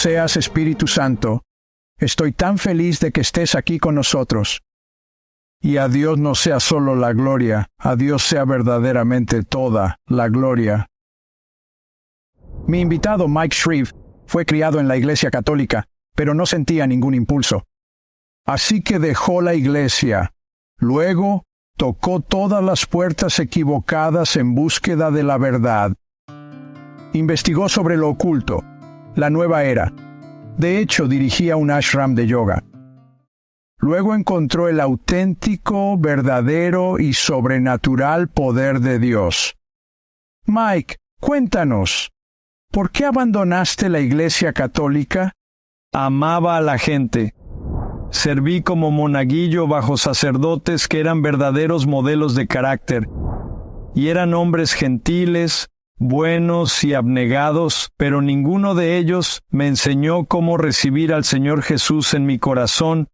seas, Espíritu Santo. Estoy tan feliz de que estés aquí con nosotros. Y a Dios no sea solo la gloria, a Dios sea verdaderamente toda la gloria. Mi invitado Mike Shreve fue criado en la Iglesia Católica, pero no sentía ningún impulso. Así que dejó la iglesia. Luego, tocó todas las puertas equivocadas en búsqueda de la verdad. Investigó sobre lo oculto, la nueva era. De hecho, dirigía un ashram de yoga. Luego encontró el auténtico, verdadero y sobrenatural poder de Dios. Mike, cuéntanos, ¿por qué abandonaste la Iglesia Católica? Amaba a la gente. Serví como monaguillo bajo sacerdotes que eran verdaderos modelos de carácter, y eran hombres gentiles, buenos y abnegados, pero ninguno de ellos me enseñó cómo recibir al Señor Jesús en mi corazón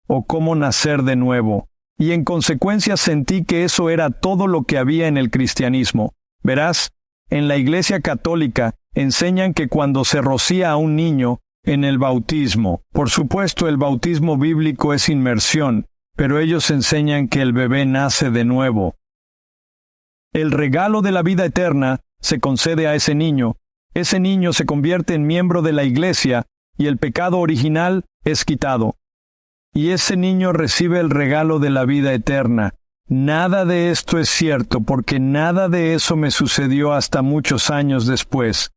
o cómo nacer de nuevo. Y en consecuencia sentí que eso era todo lo que había en el cristianismo. Verás, en la Iglesia Católica enseñan que cuando se rocía a un niño, en el bautismo. Por supuesto, el bautismo bíblico es inmersión, pero ellos enseñan que el bebé nace de nuevo. El regalo de la vida eterna se concede a ese niño se convierte en miembro de la iglesia y el pecado original es quitado. Y ese niño recibe el regalo de la vida eterna. Nada de esto es cierto porque nada de eso me sucedió hasta muchos años después.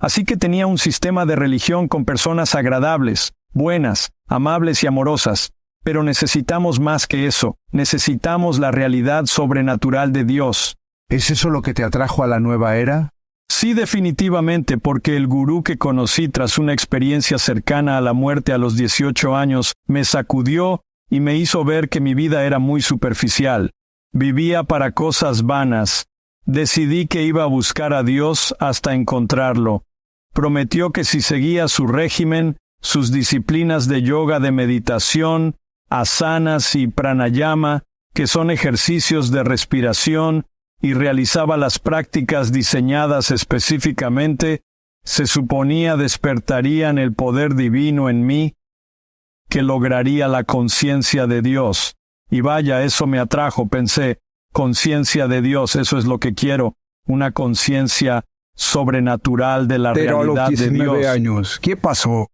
Así que tenía un sistema de religión con personas agradables, buenas, amables y amorosas. Pero necesitamos más que eso. Necesitamos la realidad sobrenatural de Dios. ¿Es eso lo que te atrajo a la nueva era? Sí, definitivamente, porque el gurú que conocí tras una experiencia cercana a la muerte a los 18 años me sacudió y me hizo ver que mi vida era muy superficial. Vivía para cosas vanas. Decidí que iba a buscar a Dios hasta encontrarlo. Prometió que si seguía su régimen, sus disciplinas de yoga, de meditación, asanas y pranayama, que son ejercicios de respiración, y realizaba las prácticas diseñadas específicamente, se suponía despertarían el poder divino en mí, que lograría la conciencia de Dios. Y vaya, eso me atrajo, pensé, conciencia de Dios, eso es lo que quiero, una conciencia sobrenatural de la Pero realidad a los 19 de Dios. años, ¿qué pasó?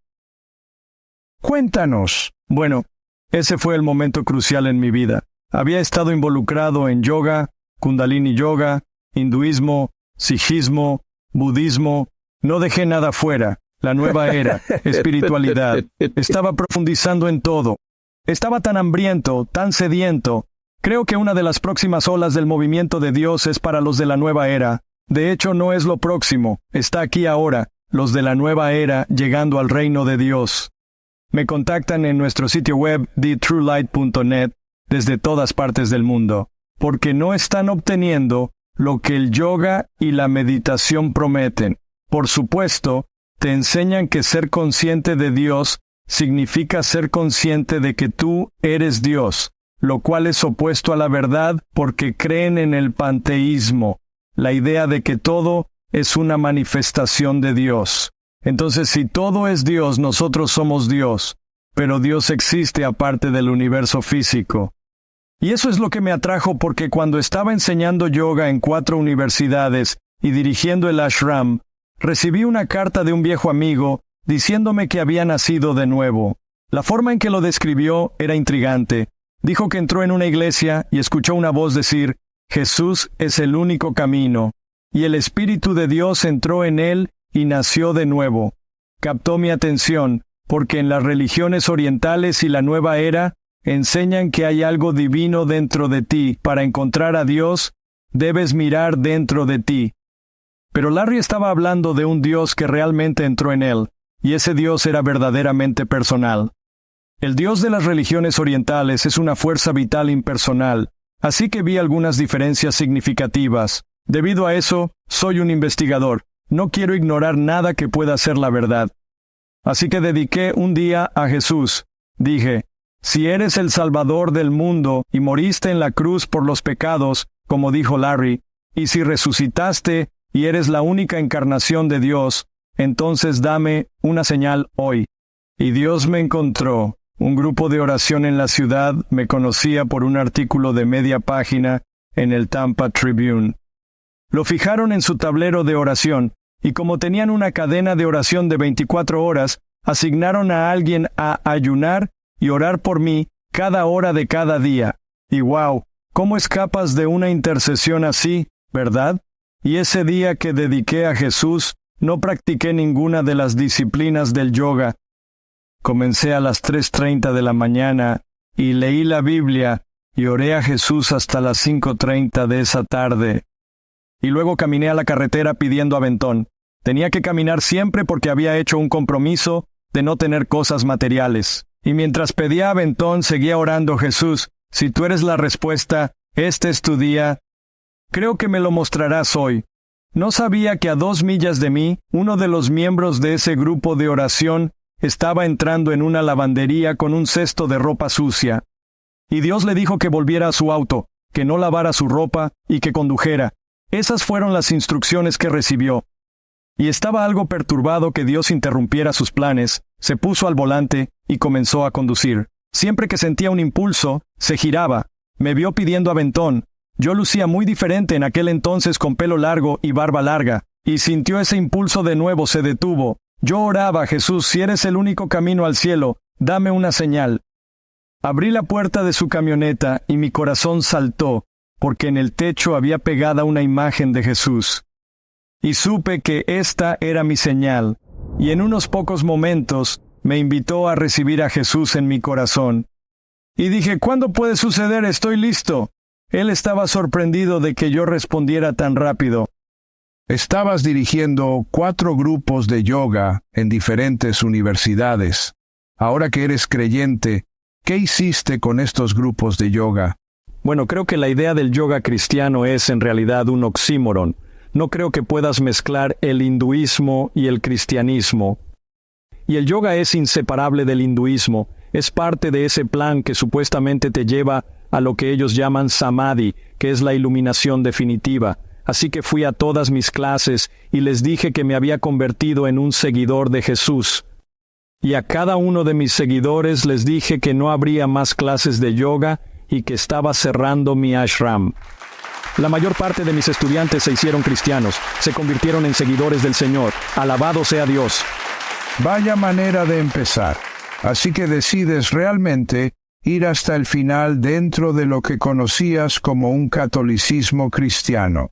Cuéntanos. Bueno, ese fue el momento crucial en mi vida. Había estado involucrado en yoga, kundalini yoga, hinduismo, sijismo, budismo. No dejé nada fuera. La nueva era, espiritualidad. Estaba profundizando en todo. Estaba tan hambriento, tan sediento. Creo que una de las próximas olas del movimiento de Dios es para los de la nueva era. De hecho, no es lo próximo. Está aquí ahora, los de la nueva era llegando al reino de Dios. Me contactan en nuestro sitio web thetruelight.net desde todas partes del mundo, porque no están obteniendo lo que el yoga y la meditación prometen. Por supuesto, te enseñan que ser consciente de Dios significa ser consciente de que tú eres Dios, lo cual es opuesto a la verdad porque creen en el panteísmo, la idea de que todo es una manifestación de Dios. Entonces, si todo es Dios, nosotros somos Dios, pero Dios existe aparte del universo físico. Y eso es lo que me atrajo porque cuando estaba enseñando yoga en 4 universidades y dirigiendo el ashram, recibí una carta de un viejo amigo diciéndome que había nacido de nuevo. La forma en que lo describió era intrigante. Dijo que entró en una iglesia y escuchó una voz decir, Jesús es el único camino, y el Espíritu de Dios entró en él y nació de nuevo. Captó mi atención, porque en las religiones orientales y la nueva era, enseñan que hay algo divino dentro de ti. Para encontrar a Dios, debes mirar dentro de ti. Pero Larry estaba hablando de un Dios que realmente entró en él, y ese Dios era verdaderamente personal. El Dios de las religiones orientales es una fuerza vital impersonal, así que vi algunas diferencias significativas. Debido a eso, soy un investigador. No quiero ignorar nada que pueda ser la verdad. Así que dediqué un día a Jesús. Dije, si eres el Salvador del mundo y moriste en la cruz por los pecados, como dijo Larry, y si resucitaste y eres la única encarnación de Dios, entonces dame una señal hoy. Y Dios me encontró. Un grupo de oración en la ciudad me conocía por un artículo de media página en el Tampa Tribune. Lo fijaron en su tablero de oración, y como tenían una cadena de oración de 24 horas, asignaron a alguien a ayunar y orar por mí cada hora de cada día. Y wow, ¿cómo escapas de una intercesión así, verdad? Y ese día que dediqué a Jesús, no practiqué ninguna de las disciplinas del yoga. Comencé a las 3:30 de la mañana y leí la Biblia y oré a Jesús hasta las 5:30 de esa tarde. Y luego caminé a la carretera pidiendo aventón. Tenía que caminar siempre porque había hecho un compromiso de no tener cosas materiales. Y mientras pedía aventón seguía orando: Jesús, si tú eres la respuesta, este es tu día. Creo que me lo mostrarás hoy. No sabía que a 2 millas de mí, uno de los miembros de ese grupo de oración estaba entrando en una lavandería con un cesto de ropa sucia. Y Dios le dijo que volviera a su auto, que no lavara su ropa y que condujera. Esas fueron las instrucciones que recibió. Y estaba algo perturbado que Dios interrumpiera sus planes, se puso al volante y comenzó a conducir. Siempre que sentía un impulso, se giraba. Me vio pidiendo aventón. Yo lucía muy diferente en aquel entonces con pelo largo y barba larga, y sintió ese impulso de nuevo, se detuvo. Yo oraba: Jesús, si eres el único camino al cielo, dame una señal. Abrí la puerta de su camioneta y mi corazón saltó, porque en el techo había pegada una imagen de Jesús. Y supe que esta era mi señal, y en unos pocos momentos me invitó a recibir a Jesús en mi corazón. Y dije: ¿cuándo puede suceder? Estoy listo. Él estaba sorprendido de que yo respondiera tan rápido. Estabas dirigiendo 4 grupos de yoga en diferentes universidades. Ahora que eres creyente, ¿qué hiciste con estos grupos de yoga? Bueno, creo que la idea del yoga cristiano es en realidad un oxímoron. No creo que puedas mezclar el hinduismo y el cristianismo. Y el yoga es inseparable del hinduismo. Es parte de ese plan que supuestamente te lleva a lo que ellos llaman samadhi, que es la iluminación definitiva. Así que fui a todas mis clases y les dije que me había convertido en un seguidor de Jesús. Y a cada uno de mis seguidores les dije que no habría más clases de yoga y que estaba cerrando mi ashram. La mayor parte de mis estudiantes se hicieron cristianos, se convirtieron en seguidores del Señor. Alabado sea Dios. Vaya manera de empezar. Así que decides realmente ir hasta el final dentro de lo que conocías como un catolicismo cristiano.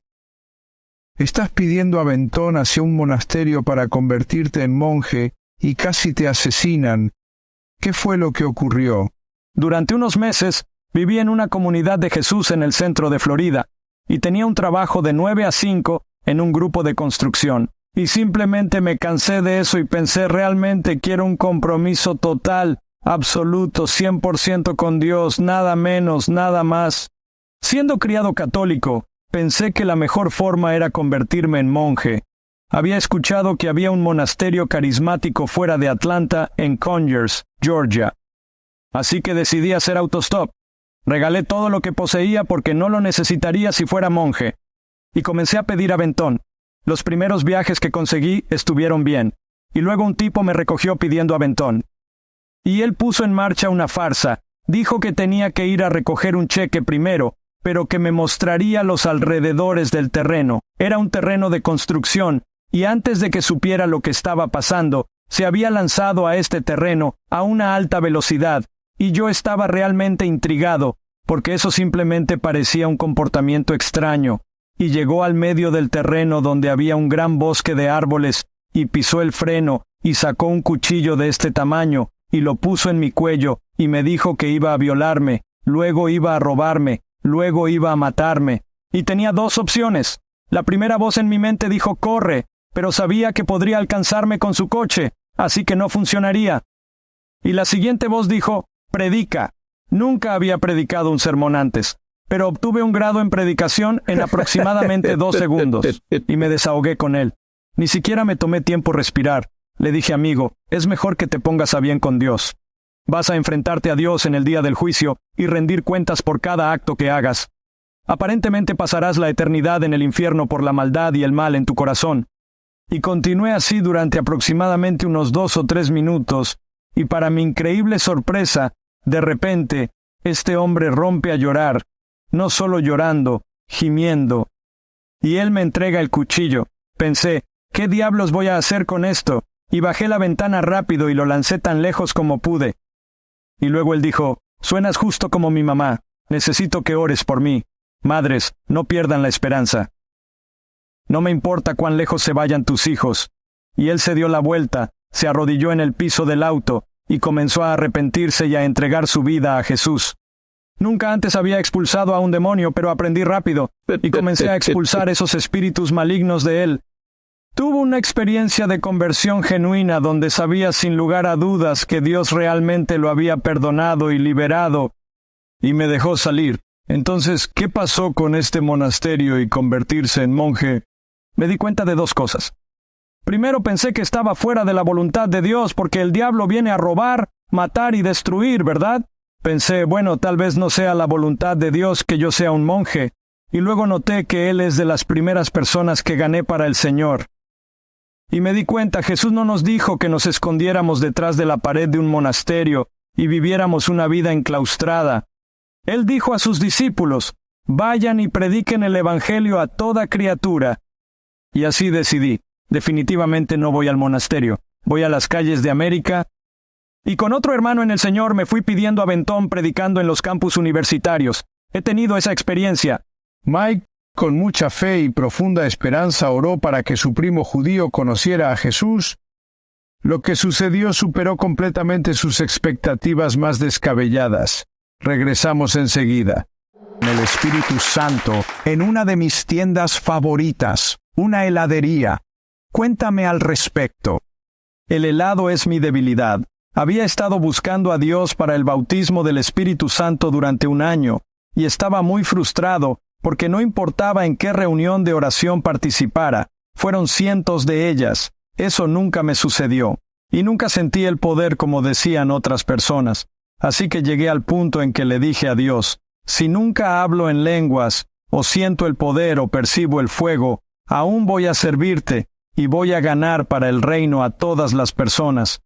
Estás pidiendo aventón hacia un monasterio para convertirte en monje y casi te asesinan. ¿Qué fue lo que ocurrió? Durante unos meses viví en una comunidad de Jesús en el centro de Florida y tenía un trabajo de 9 a 5 en un grupo de construcción. Y simplemente me cansé de eso y pensé: realmente quiero un compromiso total, absoluto, 100% con Dios, nada menos, nada más. Siendo criado católico, pensé que la mejor forma era convertirme en monje. Había escuchado que había un monasterio carismático fuera de Atlanta, en Conyers, Georgia. Así que decidí hacer autostop. Regalé todo lo que poseía porque no lo necesitaría si fuera monje. Y comencé a pedir aventón. Los primeros viajes que conseguí estuvieron bien. Y luego un tipo me recogió pidiendo aventón. Y él puso en marcha una farsa. Dijo que tenía que ir a recoger un cheque primero, pero que me mostraría los alrededores del terreno. Era un terreno de construcción, y antes de que supiera lo que estaba pasando, se había lanzado a este terreno a una alta velocidad, y yo estaba realmente intrigado, porque eso simplemente parecía un comportamiento extraño. Y llegó al medio del terreno donde había un gran bosque de árboles, y pisó el freno, y sacó un cuchillo de este tamaño, y lo puso en mi cuello, y me dijo que iba a violarme, luego iba a robarme, luego iba a matarme. Y tenía 2 opciones. La primera voz en mi mente dijo: corre, pero sabía que podría alcanzarme con su coche, así que no funcionaría. Y la siguiente voz dijo: predica. Nunca había predicado un sermón antes, pero obtuve un grado en predicación en aproximadamente 2 segundos, y me desahogué con él. Ni siquiera me tomé tiempo respirar. Le dije: amigo, es mejor que te pongas a bien con Dios. Vas a enfrentarte a Dios en el día del juicio y rendir cuentas por cada acto que hagas. Aparentemente pasarás la eternidad en el infierno por la maldad y el mal en tu corazón. Y continué así durante aproximadamente unos 2 o 3 minutos, y para mi increíble sorpresa, de repente, este hombre rompe a llorar, no solo llorando, gimiendo. Y él me entrega el cuchillo. Pensé, ¿qué diablos voy a hacer con esto? Y bajé la ventana rápido y lo lancé tan lejos como pude. Y luego él dijo, suenas justo como mi mamá, necesito que ores por mí. Madres, no pierdan la esperanza. No me importa cuán lejos se vayan tus hijos. Y él se dio la vuelta, se arrodilló en el piso del auto, y comenzó a arrepentirse y a entregar su vida a Jesús. Nunca antes había expulsado a un demonio, pero aprendí rápido, y comencé a expulsar esos espíritus malignos de él. Tuvo una experiencia de conversión genuina donde sabía sin lugar a dudas que Dios realmente lo había perdonado y liberado, y me dejó salir. Entonces, ¿qué pasó con este monasterio y convertirse en monje? Me di cuenta de 2 cosas. Primero pensé que estaba fuera de la voluntad de Dios porque el diablo viene a robar, matar y destruir, ¿verdad? Pensé, bueno, tal vez no sea la voluntad de Dios que yo sea un monje, y luego noté que Él es de las primeras personas que gané para el Señor. Y me di cuenta, Jesús no nos dijo que nos escondiéramos detrás de la pared de un monasterio y viviéramos una vida enclaustrada. Él dijo a sus discípulos, vayan y prediquen el Evangelio a toda criatura. Y así decidí, definitivamente no voy al monasterio, voy a las calles de América, y con otro hermano en el Señor me fui pidiendo aventón predicando en los campus universitarios. He tenido esa experiencia. Mike, con mucha fe y profunda esperanza, oró para que su primo judío conociera a Jesús. Lo que sucedió superó completamente sus expectativas más descabelladas. Regresamos enseguida. El Espíritu Santo, en una de mis tiendas favoritas, una heladería. Cuéntame al respecto. El helado es mi debilidad. Había estado buscando a Dios para el bautismo del Espíritu Santo durante 1 año, y estaba muy frustrado porque no importaba en qué reunión de oración participara. Fueron cientos de ellas. Eso nunca me sucedió. Y nunca sentí el poder como decían otras personas. Así que llegué al punto en que le dije a Dios, si nunca hablo en lenguas, o siento el poder o percibo el fuego, aún voy a servirte, y voy a ganar para el reino a todas las personas.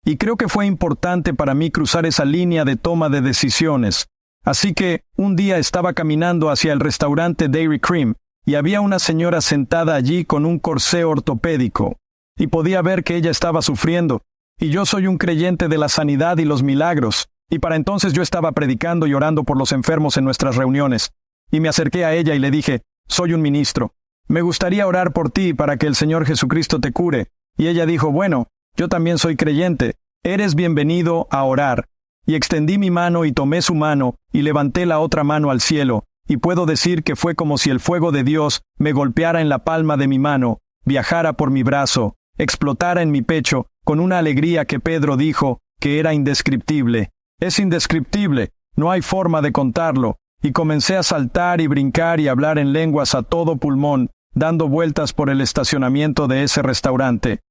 Y creo que fue importante para mí cruzar esa línea de toma de decisiones. Así que un día estaba caminando hacia el restaurante Dairy Cream, y había una señora sentada allí con un corsé ortopédico, y podía ver que ella estaba sufriendo, y yo soy un creyente de la sanidad y los milagros, y para entonces yo estaba predicando y orando por los enfermos en nuestras reuniones, y me acerqué a ella y le dije, soy un ministro, me gustaría orar por ti para que el Señor Jesucristo te cure, y ella dijo, bueno, yo también soy creyente, eres bienvenido a orar. Y extendí mi mano y tomé su mano, y levanté la otra mano al cielo, y puedo decir que fue como si el fuego de Dios me golpeara en la palma de mi mano, viajara por mi brazo, explotara en mi pecho, con una alegría que Pedro dijo que era indescriptible. Es indescriptible, no hay forma de contarlo, y comencé a saltar y brincar y hablar en lenguas a todo pulmón, dando vueltas por el estacionamiento de ese restaurante.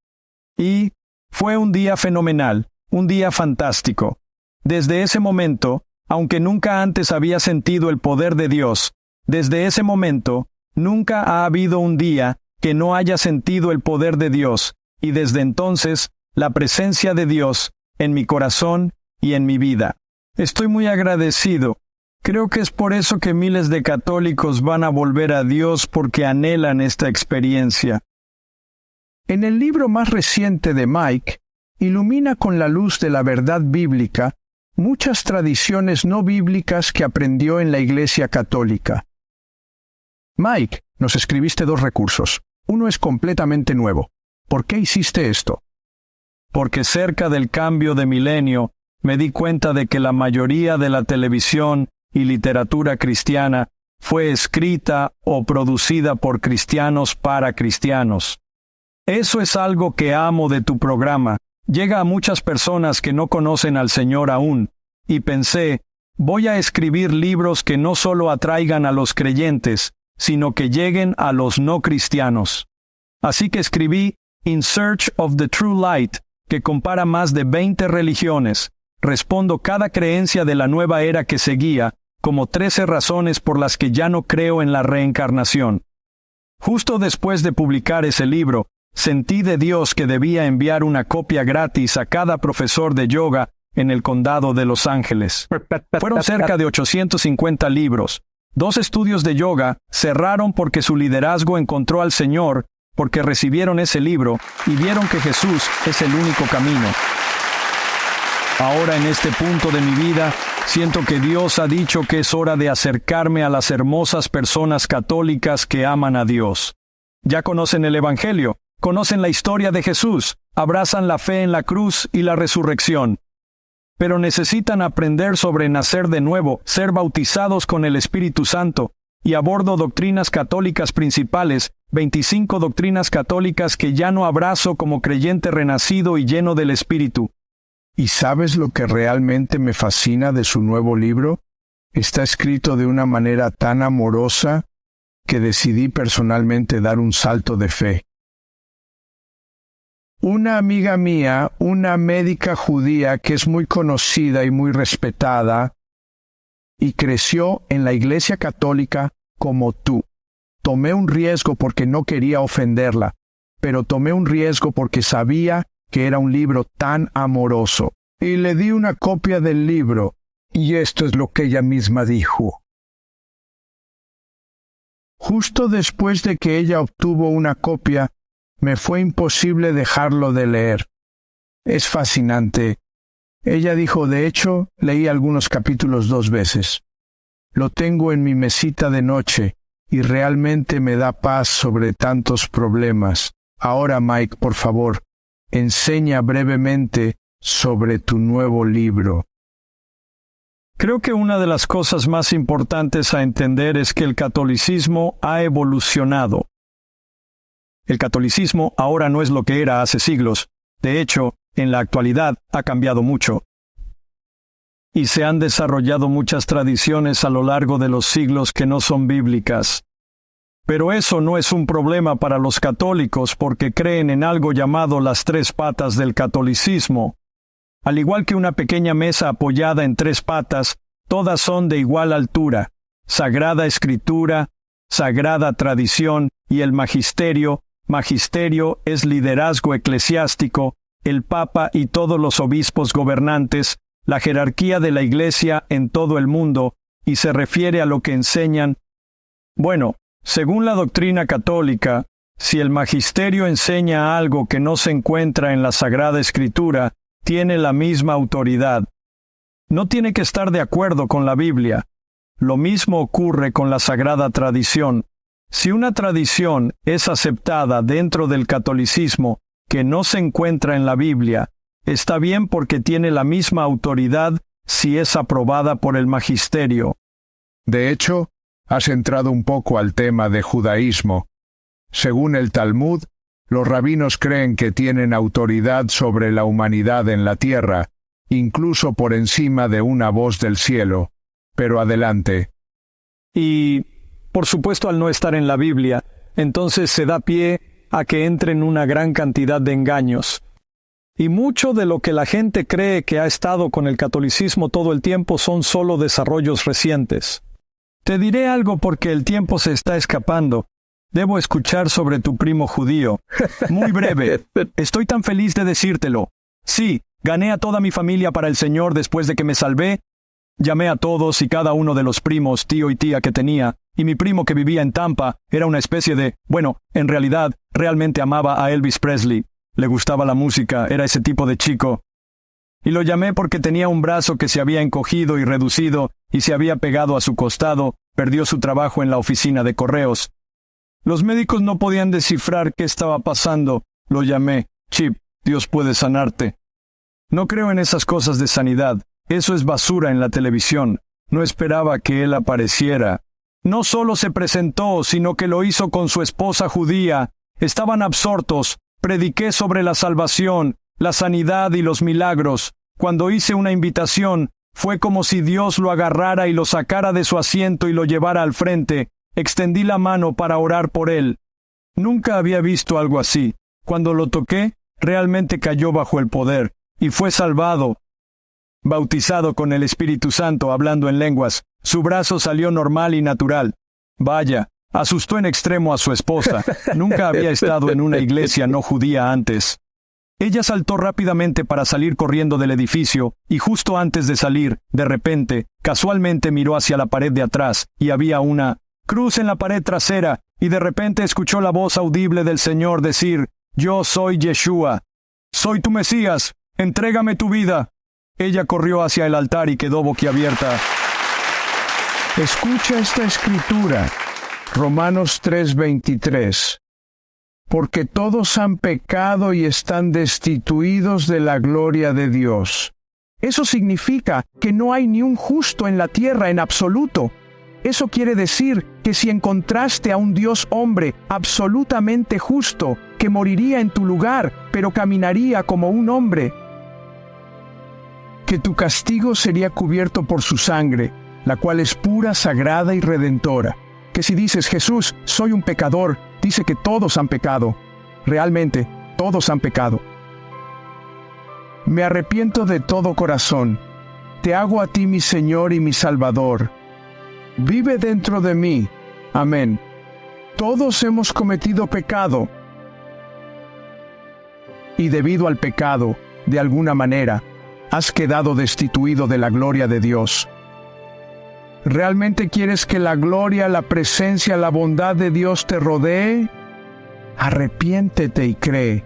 Y fue un día fenomenal, un día fantástico. Desde ese momento, aunque nunca antes había sentido el poder de Dios, desde ese momento, nunca ha habido un día que no haya sentido el poder de Dios, y desde entonces, la presencia de Dios en mi corazón y en mi vida. Estoy muy agradecido. Creo que es por eso que miles de católicos van a volver a Dios porque anhelan esta experiencia. En el libro más reciente de Mike, ilumina con la luz de la verdad bíblica muchas tradiciones no bíblicas que aprendió en la Iglesia Católica. Mike, nos escribiste 2 recursos. Uno es completamente nuevo. ¿Por qué hiciste esto? Porque cerca del cambio de milenio me di cuenta de que la mayoría de la televisión y literatura cristiana fue escrita o producida por cristianos para cristianos. Eso es algo que amo de tu programa. Llega a muchas personas que no conocen al Señor aún, y pensé, voy a escribir libros que no solo atraigan a los creyentes, sino que lleguen a los no cristianos. Así que escribí In Search of the True Light, que compara más de 20 religiones. Respondo cada creencia de la nueva era que seguía, como 13 razones por las que ya no creo en la reencarnación. Justo después de publicar ese libro, sentí de Dios que debía enviar una copia gratis a cada profesor de yoga en el condado de Los Ángeles. Fueron cerca de 850 libros. 2 estudios de yoga cerraron porque su liderazgo encontró al Señor, porque recibieron ese libro y vieron que Jesús es el único camino. Ahora en este punto de mi vida, siento que Dios ha dicho que es hora de acercarme a las hermosas personas católicas que aman a Dios. Ya conocen el Evangelio, conocen la historia de Jesús, abrazan la fe en la cruz y la resurrección. Pero necesitan aprender sobre nacer de nuevo, ser bautizados con el Espíritu Santo, y abordo doctrinas católicas principales, 25 doctrinas católicas que ya no abrazo como creyente renacido y lleno del Espíritu. ¿Y sabes lo que realmente me fascina de su nuevo libro? Está escrito de una manera tan amorosa que decidí personalmente dar un salto de fe. Una amiga mía, una médica judía que es muy conocida y muy respetada, y creció en la Iglesia Católica como tú. Tomé un riesgo porque no quería ofenderla, pero tomé un riesgo porque sabía que era un libro tan amoroso. Y le di una copia del libro, y esto es lo que ella misma dijo. Justo después de que ella obtuvo una copia, me fue imposible dejarlo de leer. Es fascinante. Ella dijo, de hecho, leí algunos capítulos 2 veces. Lo tengo en mi mesita de noche, y realmente me da paz sobre tantos problemas. Ahora, Mike, por favor, enseña brevemente sobre tu nuevo libro. Creo que una de las cosas más importantes a entender es que el catolicismo ha evolucionado. El catolicismo ahora no es lo que era hace siglos. De hecho, en la actualidad ha cambiado mucho. Y se han desarrollado muchas tradiciones a lo largo de los siglos que no son bíblicas. Pero eso no es un problema para los católicos porque creen en algo llamado las 3 patas del catolicismo. Al igual que una pequeña mesa apoyada en 3 patas, todas son de igual altura: Sagrada Escritura, Sagrada Tradición y el Magisterio. Magisterio es liderazgo eclesiástico, el Papa y todos los obispos gobernantes, la jerarquía de la Iglesia en todo el mundo, y se refiere a lo que enseñan. Bueno, según la doctrina católica, si el Magisterio enseña algo que no se encuentra en la Sagrada Escritura, tiene la misma autoridad. No tiene que estar de acuerdo con la Biblia. Lo mismo ocurre con la Sagrada Tradición. Si una tradición es aceptada dentro del catolicismo que no se encuentra en la Biblia, está bien porque tiene la misma autoridad si es aprobada por el magisterio. De hecho, has entrado un poco al tema de judaísmo. Según el Talmud, los rabinos creen que tienen autoridad sobre la humanidad en la tierra, incluso por encima de una voz del cielo. Pero adelante. Y, por supuesto, al no estar en la Biblia, entonces se da pie a que entren una gran cantidad de engaños. Y mucho de lo que la gente cree que ha estado con el catolicismo todo el tiempo son solo desarrollos recientes. Te diré algo porque el tiempo se está escapando. Debo escuchar sobre tu primo judío. Muy breve. Estoy tan feliz de decírtelo. Sí, gané a toda mi familia para el Señor después de que me salvé. Llamé a todos y cada uno de los primos, tío y tía que tenía, y mi primo que vivía en Tampa era una especie de, bueno, en realidad, realmente amaba a Elvis Presley. Le gustaba la música, era ese tipo de chico. Y lo llamé porque tenía un brazo que se había encogido y reducido y se había pegado a su costado, perdió su trabajo en la oficina de correos. Los médicos no podían descifrar qué estaba pasando. Lo llamé. Chip, Dios puede sanarte. No creo en esas cosas de sanidad. Eso es basura en la televisión. No esperaba que él apareciera. No solo se presentó, sino que lo hizo con su esposa judía. Estaban absortos. Prediqué sobre la salvación, la sanidad y los milagros. Cuando hice una invitación, fue como si Dios lo agarrara y lo sacara de su asiento y lo llevara al frente. Extendí la mano para orar por él. Nunca había visto algo así. Cuando lo toqué, realmente cayó bajo el poder, y fue salvado. Bautizado con el Espíritu Santo, hablando en lenguas, su brazo salió normal y natural. Vaya, Asustó en extremo a su esposa. Nunca había estado en una iglesia no judía antes. Ella saltó rápidamente para salir corriendo del edificio, y justo antes de salir, de repente, casualmente miró hacia la pared de atrás, y había una cruz en la pared trasera, y de repente escuchó la voz audible del Señor decir: «Yo soy Yeshua. Soy tu Mesías. Entrégame tu vida». Ella corrió hacia el altar y quedó boquiabierta. Escucha esta escritura, Romanos 3:23. Porque todos han pecado y están destituidos de la gloria de Dios. Eso significa que no hay ni un justo en la tierra en absoluto. Eso quiere decir que si encontraste a un Dios hombre absolutamente justo, que moriría en tu lugar, pero caminaría como un hombre, que tu castigo sería cubierto por su sangre, la cual es pura, sagrada y redentora. Que si dices: Jesús, soy un pecador, dice que todos han pecado. Realmente, todos han pecado. Me arrepiento de todo corazón. Te hago a ti mi Señor y mi Salvador. Vive dentro de mí. Amén. Todos hemos cometido pecado. Y debido al pecado, de alguna manera, has quedado destituido de la gloria de Dios. ¿Realmente quieres que la gloria, la presencia, la bondad de Dios te rodee? Arrepiéntete y cree.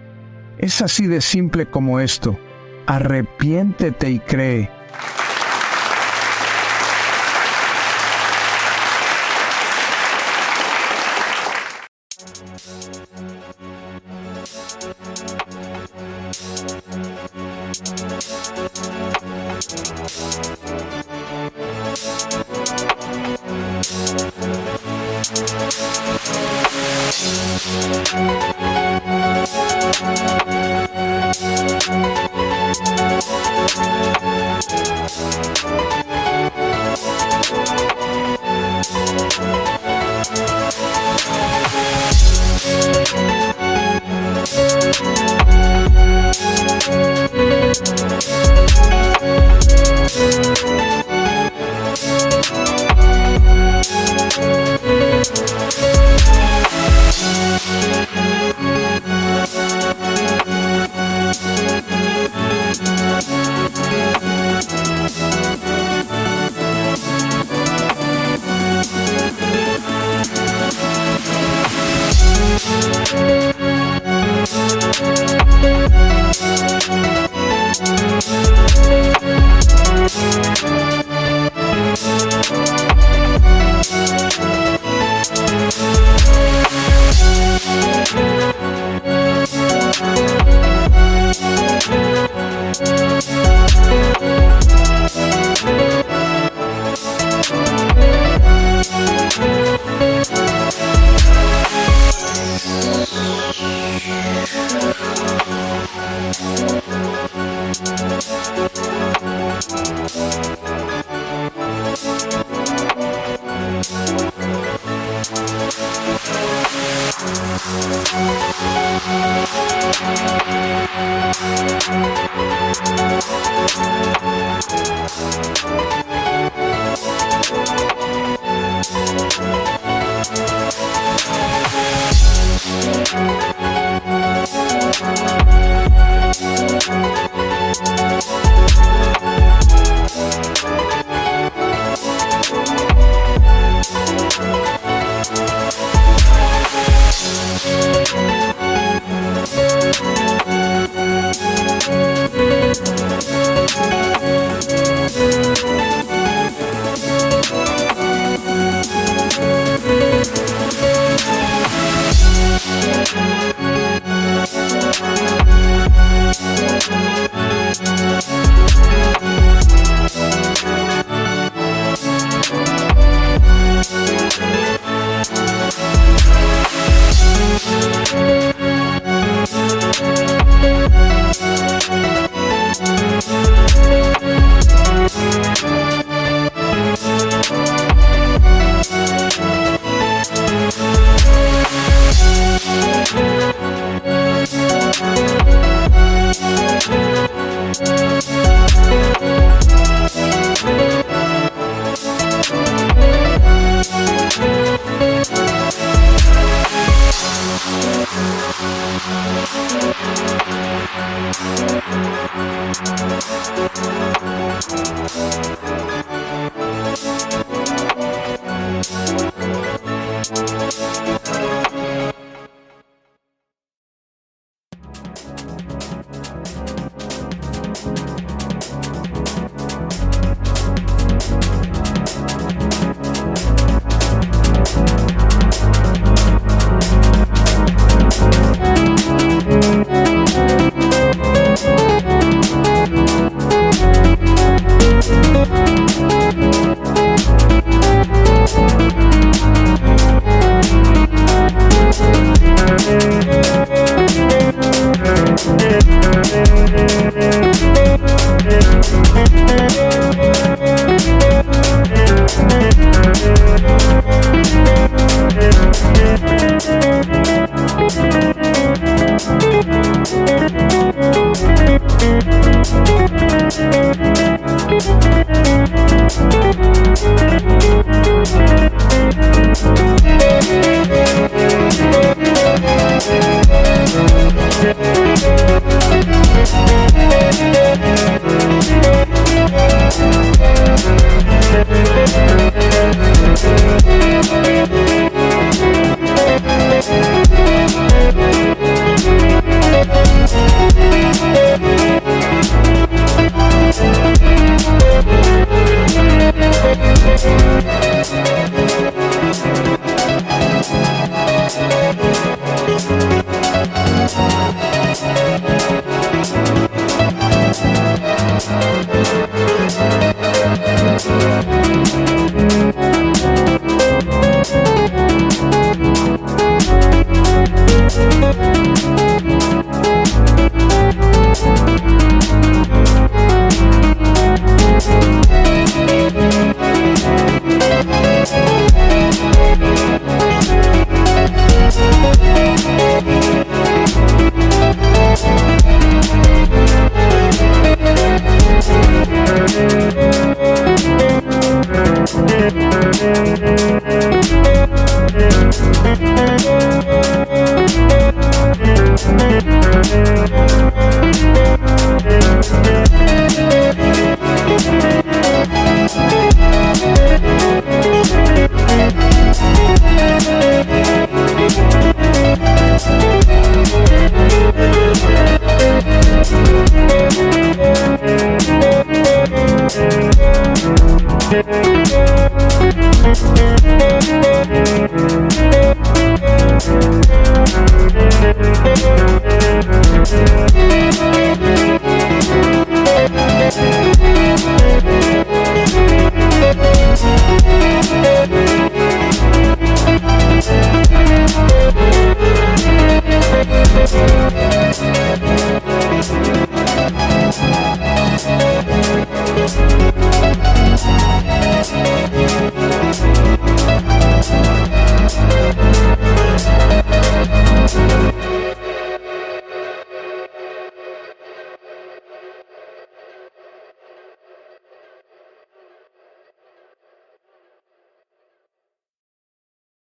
Es así de simple como esto. Arrepiéntete y cree.